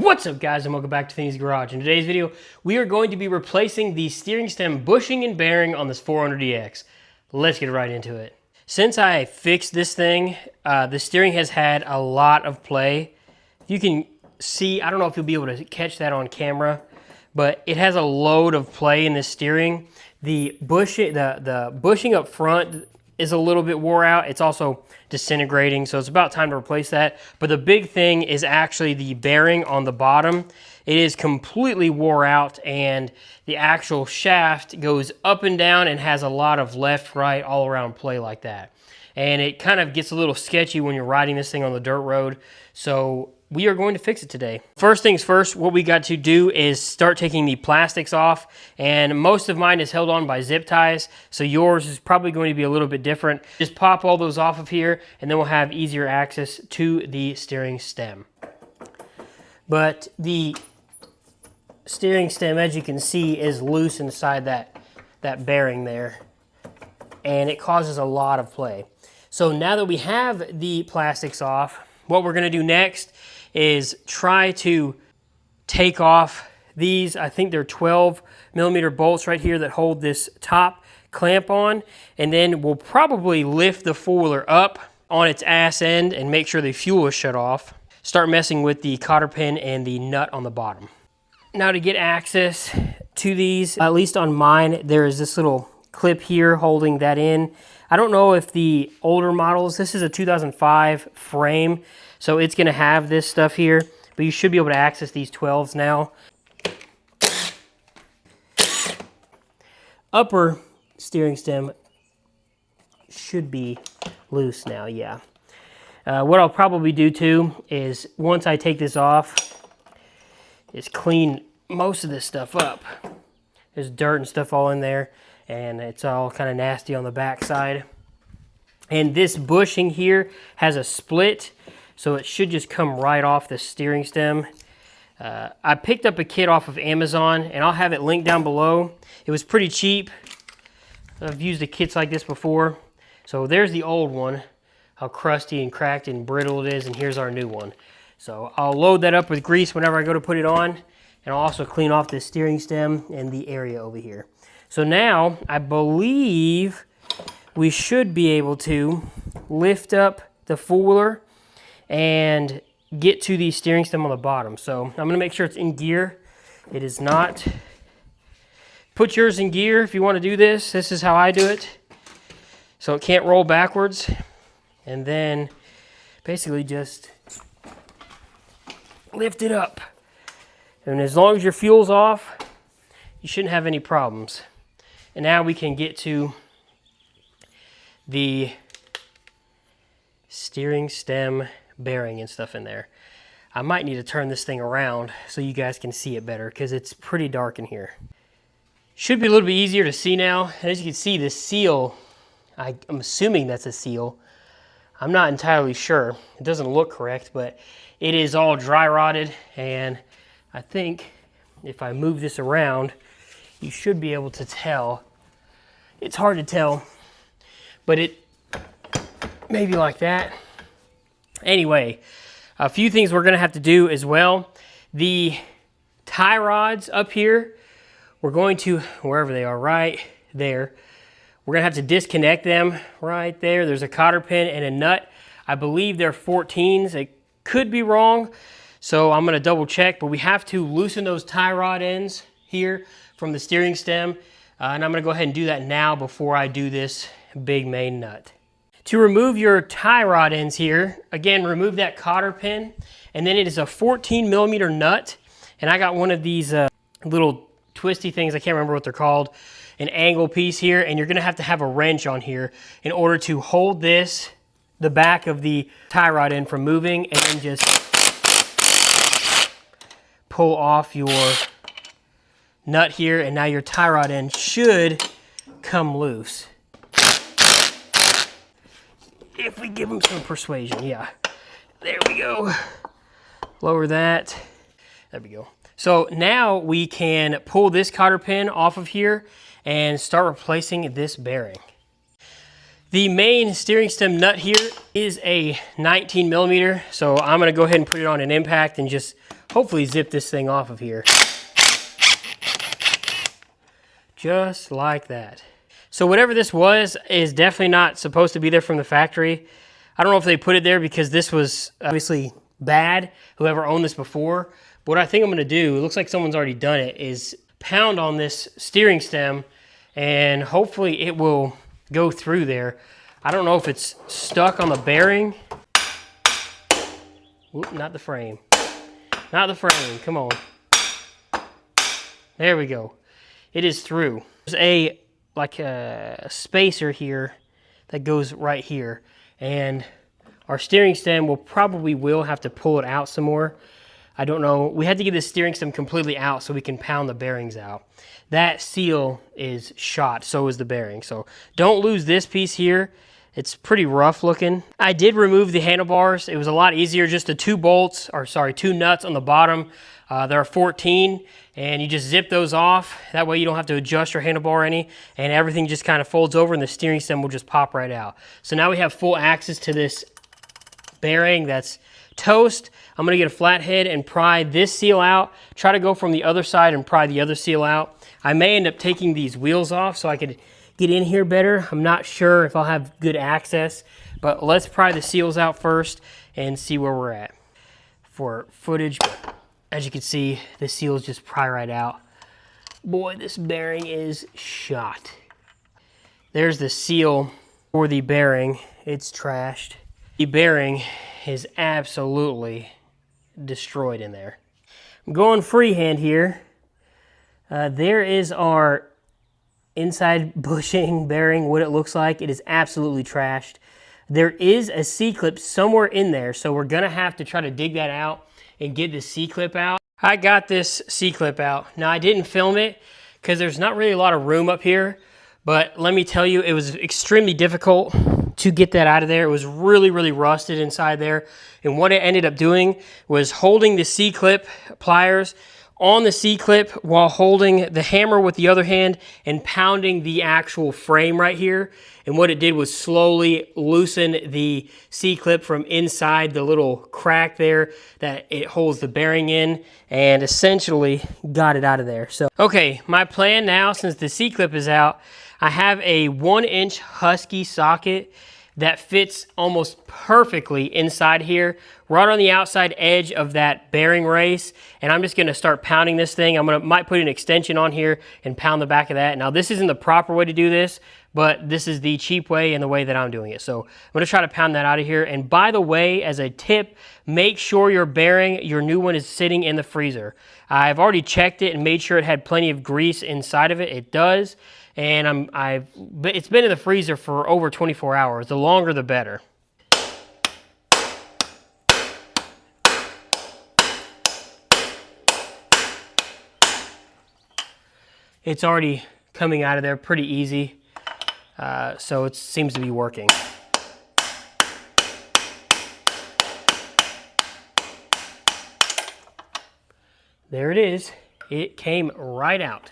What's up guys, and welcome back to Thingy's Garage. In today's video, we are going to be replacing the steering stem bushing and bearing on this 400DX. Let's get right into it. Since I fixed this thing, the steering has had a lot of play. You can see, I don't know if you'll be able to catch that on camera, but it has a load of play in this steering. The bushing up front is a little bit wore out. It's also disintegrating, so it's about time to replace that. But the big thing is actually the bearing on the bottom. It is completely wore out, and the actual shaft goes up and down and has a lot of left, right, all around play like that. And it kind of gets a little sketchy when you're riding this thing on the dirt road. So we are going to fix it today. First things first, what we got to do is start taking the plastics off, and most of mine is held on by zip ties, so yours is probably going to be a little bit different. Just pop all those off of here, and then we'll have easier access to the steering stem. But the steering stem, as you can see, is loose inside that bearing there, and it causes a lot of play. So now that we have the plastics off, what we're going to do next is try to take off these, I think they're 12mm bolts right here that hold this top clamp on, and then we'll probably lift the four-wheeler up on its ass end and make sure the fuel is shut off. Start messing with the cotter pin and the nut on the bottom. Now to get access to these, at least on mine, there is this little clip here holding that in. I don't know if the older models, this is a 2005 frame, so it's going to have this stuff here, but you should be able to access these 12s now. Upper steering stem should be loose now, yeah. What I'll probably do too is, once I take this off, is clean most of this stuff up. There's dirt and stuff all in there, and it's all kind of nasty on the back side. And this bushing here has a split, so it should just come right off the steering stem. I picked up a kit off of Amazon, and I'll have it linked down below. It was pretty cheap. I've used the kits like this before. So there's the old one, how crusty and cracked and brittle it is, and here's our new one. So I'll load that up with grease whenever I go to put it on, and I'll also clean off the steering stem and the area over here. So now, I believe we should be able to lift up the four-wheeler and get to the steering stem on the bottom. So I'm going to make sure it's in gear. It is not. Put yours in gear if you want to do this. This is how I do it. So it can't roll backwards. And then basically just lift it up. And as long as your fuel's off, you shouldn't have any problems. And now we can get to the steering stem bearing and stuff in there. I might need to turn this thing around so you guys can see it better, because it's pretty dark in here. Should be a little bit easier to see now. And as you can see, this seal, I'm assuming that's a seal. I'm not entirely sure. It doesn't look correct, but it is all dry rotted, and I think if I move this around, you should be able to tell. It's hard to tell, but it may be like that. Anyway, a few things we're going to have to do as well. The tie rods up here, we're going to, wherever they are, right there, we're going to have to disconnect them right there. There's a cotter pin and a nut. I believe they're 14s. It could be wrong, so I'm going to double check, but we have to loosen those tie rod ends here from the steering stem, and I'm going to go ahead and do that now before I do this big main nut. To remove your tie rod ends here, again, remove that cotter pin, and then it is a 14mm nut, and I got one of these little twisty things, I can't remember what they're called, an angle piece here, and you're going to have a wrench on here in order to hold this, the back of the tie rod end from moving, and then just pull off your nut here, and now your tie rod end should come loose. If we give them some persuasion, yeah. There we go. Lower that. There we go. So now we can pull this cotter pin off of here and start replacing this bearing. The main steering stem nut here is a 19mm, so I'm going to go ahead and put it on an impact and just hopefully zip this thing off of here. Just like that. So whatever this was is definitely not supposed to be there from the factory. I don't know if they put it there because this was obviously bad, whoever owned this before. But what I think I'm gonna do, it looks like someone's already done it, is pound on this steering stem and hopefully it will go through there. I don't know if it's stuck on the bearing. Oop, not the frame. Not the frame, come on. There we go. It is through. There's a spacer here that goes right here. And our steering stem will have to pull it out some more. I don't know. We had to get this steering stem completely out so we can pound the bearings out. That seal is shot, so is the bearing. So don't lose this piece here. It's pretty rough looking. I did remove the handlebars. It was a lot easier, just the two nuts on the bottom. There are 14, and you just zip those off. That way you don't have to adjust your handlebar any, and everything just kind of folds over and the steering stem will just pop right out. So now we have full access to this bearing that's toast. I'm gonna get a flathead and pry this seal out, try to go from the other side and pry the other seal out. I may end up taking these wheels off so I could get in here better. I'm not sure if I'll have good access, but let's pry the seals out first and see where we're at for footage. But as you can see, the seals just pry right out. Boy, this bearing is shot. There's the seal for the bearing. It's trashed. The bearing is absolutely destroyed in there. I'm going freehand here. There is our inside bushing bearing, what it looks like. It is absolutely trashed. There is a C-clip somewhere in there, so we're gonna have to try to dig that out and get this C-clip out. I got this C-clip out. Now I didn't film it because there's not really a lot of room up here, but let me tell you, it was extremely difficult to get that out of there. It was really, really rusted inside there. And what it ended up doing was holding the C-clip pliers on the C-clip while holding the hammer with the other hand and pounding the actual frame right here. And what it did was slowly loosen the C-clip from inside the little crack there that it holds the bearing in, and essentially got it out of there. So, okay, my plan now, since the C-clip is out, I have a 1-inch Husky socket that fits almost perfectly inside here, right on the outside edge of that bearing race. And I'm just gonna start pounding this thing. Might put an extension on here and pound the back of that. Now this isn't the proper way to do this, but this is the cheap way and the way that I'm doing it. So I'm gonna try to pound that out of here. And by the way, as a tip, make sure your bearing, your new one, is sitting in the freezer. I've already checked it and made sure it had plenty of grease inside of it. It does. And it's been in the freezer for over 24 hours. The longer, the better. It's already coming out of there pretty easy, so it seems to be working. There it is. It came right out.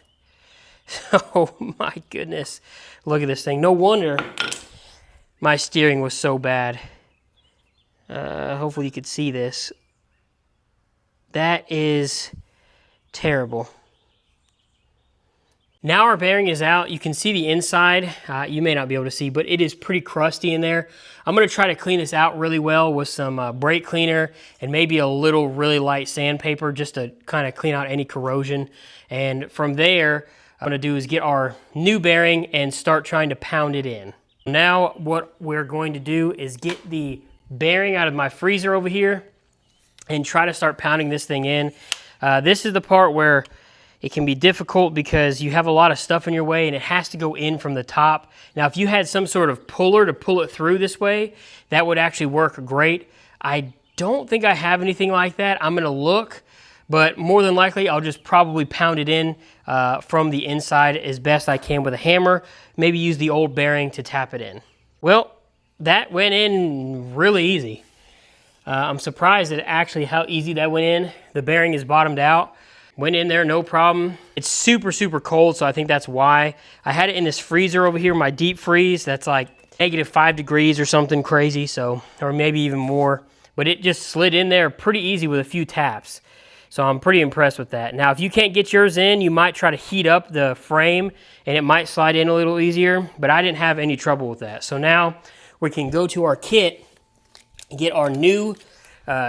Oh my goodness, look at this thing. No wonder my steering was so bad. Hopefully you could see this. That is terrible. Now our bearing is out. You can see the inside. You may not be able to see, but it is pretty crusty in there. I'm going to try to clean this out really well with some brake cleaner and maybe a little really light sandpaper just to kind of clean out any corrosion. And from there, what I'm going to do is get our new bearing and start trying to pound it in. Now what we're going to do is get the bearing out of my freezer over here and try to start pounding this thing in. This is the part where it can be difficult because you have a lot of stuff in your way and it has to go in from the top. Now, if you had some sort of puller to pull it through this way, that would actually work great. I don't think I have anything like that. I'm going to look, but more than likely I'll just probably pound it in from the inside as best I can with a hammer. Maybe use the old bearing to tap it in. Well, that went in really easy. I'm surprised at actually how easy that went in. The bearing is bottomed out. Went in there, no problem. It's super, super cold, so I think that's why. I had it in this freezer over here, my deep freeze. That's like -5 degrees or something crazy, so, or maybe even more. But it just slid in there pretty easy with a few taps. So I'm pretty impressed with that. Now, if you can't get yours in, you might try to heat up the frame and it might slide in a little easier, but I didn't have any trouble with that. So now we can go to our kit and get our new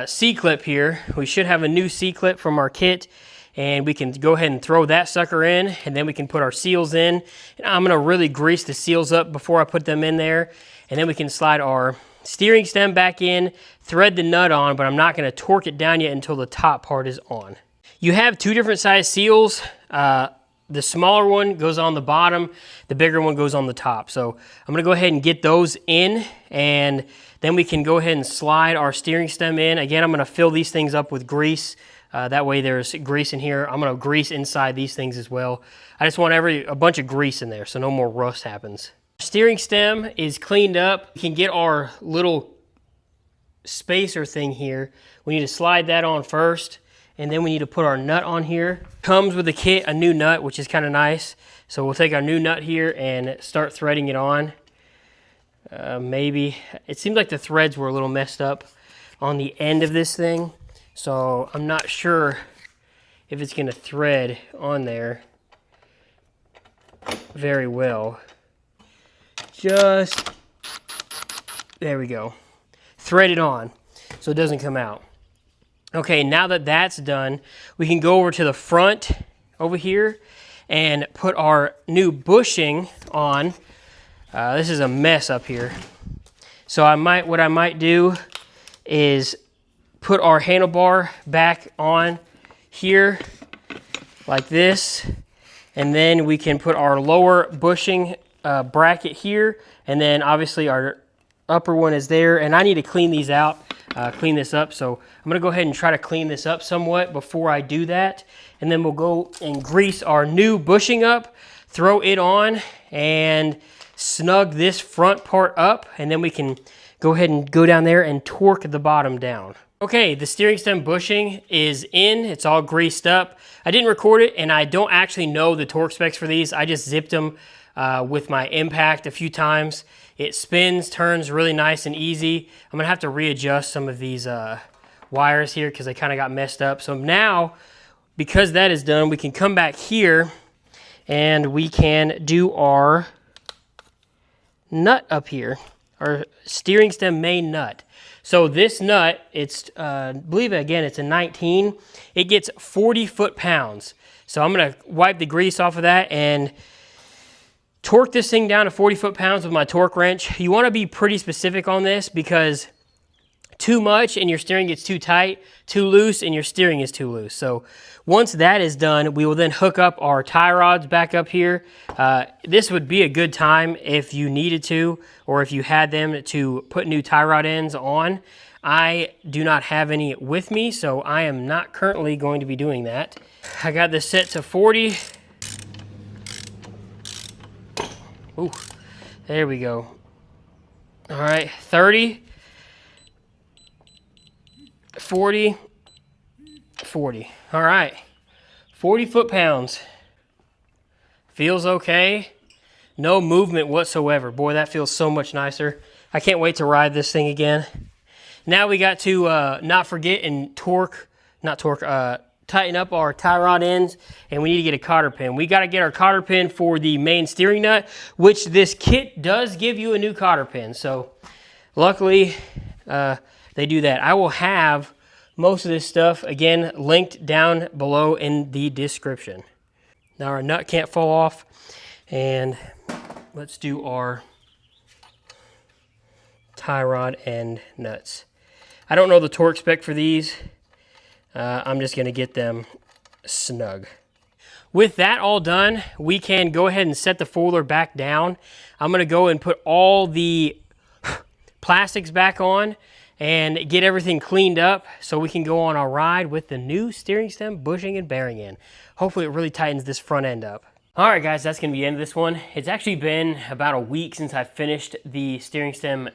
C-clip here. We should have a new C-clip from our kit, and we can go ahead and throw that sucker in, and then we can put our seals in. And I'm gonna really grease the seals up before I put them in there, and then we can slide our steering stem back in, thread the nut on, but I'm not gonna torque it down yet until the top part is on. You have two different size seals. The smaller one goes on the bottom, the bigger one goes on the top. So I'm gonna go ahead and get those in, and then we can go ahead and slide our steering stem in. Again, I'm gonna fill these things up with grease. That way there's grease in here. I'm gonna grease inside these things as well. I just want a bunch of grease in there so no more rust happens. Steering stem is cleaned up. We can get our little spacer thing here. We need to slide that on first, and then we need to put our nut on here. Comes with the kit a new nut, which is kind of nice. So we'll take our new nut here and start threading it on. Maybe it seems like the threads were a little messed up on the end of this thing, so I'm not sure if it's going to thread on there very well. Just there we go. Thread it on so it doesn't come out. Okay, now that that's done, we can go over to the front over here and put our new bushing on. This is a mess up here. So what I might do is put our handlebar back on here like this, and then we can put our lower bushing bracket here, and then obviously our upper one is there, and I need to clean these out, clean this up. So I'm gonna go ahead and try to clean this up somewhat before I do that, and then we'll go and grease our new bushing up, throw it on, and snug this front part up, and then we can go ahead and go down there and torque the bottom down. Okay, the steering stem bushing is in. It's all greased up. I didn't record it, and I don't actually know the torque specs for these. I just zipped them with my impact a few times. It spins, turns really nice and easy. I'm gonna have to readjust some of these wires here because they kind of got messed up. So now, because that is done, we can come back here and we can do our nut up here, our steering stem main nut. So this nut, it's, I believe again, it's a 19. It gets 40 foot-pounds. So I'm gonna wipe the grease off of that and torque this thing down to 40 foot-pounds with my torque wrench. You wanna be pretty specific on this because too much and your steering gets too tight, too loose and your steering is too loose. So once that is done, we will then hook up our tie rods back up here. This would be a good time if you needed to, or if you had them to put new tie rod ends on. I do not have any with me, so I am not currently going to be doing that. I got this set to 40. Ooh, there we go. All right, 30. 40, 40. All right, 40 foot-pounds. Feels okay. No movement whatsoever. Boy, that feels so much nicer. I can't wait to ride this thing again. Now we got to not forget and tighten up our tie rod ends, and we need to get a cotter pin. We got to get our cotter pin for the main steering nut, which this kit does give you a new cotter pin. So luckily, they do that. I will have most of this stuff, again, linked down below in the description. Now our nut can't fall off, and let's do our tie rod and nuts. I don't know the torque spec for these. I'm just gonna get them snug. With that all done, we can go ahead and set the foiler back down. I'm gonna go and put all the plastics back on and get everything cleaned up so we can go on our ride with the new steering stem bushing and bearing in. Hopefully it really tightens this front end up. All right guys, that's gonna be the end of this one. It's actually been about a week since I finished the steering stem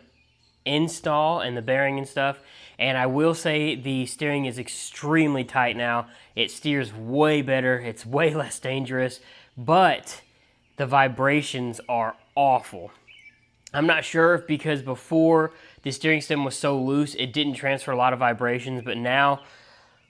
install and the bearing and stuff, and I will say the steering is extremely tight now. It steers way better, it's way less dangerous, but the vibrations are awful. I'm not sure if because before the steering stem was so loose, it didn't transfer a lot of vibrations, but now,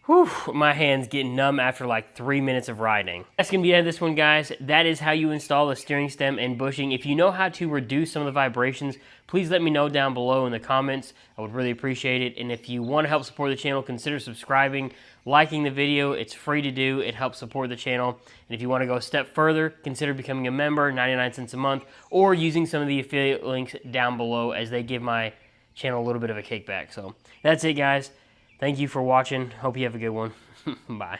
Whew, my hand's getting numb after like 3 minutes of riding. That's gonna be the end of this one, guys. That is how you install the steering stem and bushing. If you know how to reduce some of the vibrations, please let me know down below in the comments. I would really appreciate it. And if you want to help support the channel, consider subscribing, liking the video. It's free to do. It helps support the channel. And if you want to go a step further, consider becoming a member, 99 cents a month, or using some of the affiliate links down below, as they give my channel a little bit of a kickback. So that's it, guys. Thank you for watching. Hope you have a good one. Bye.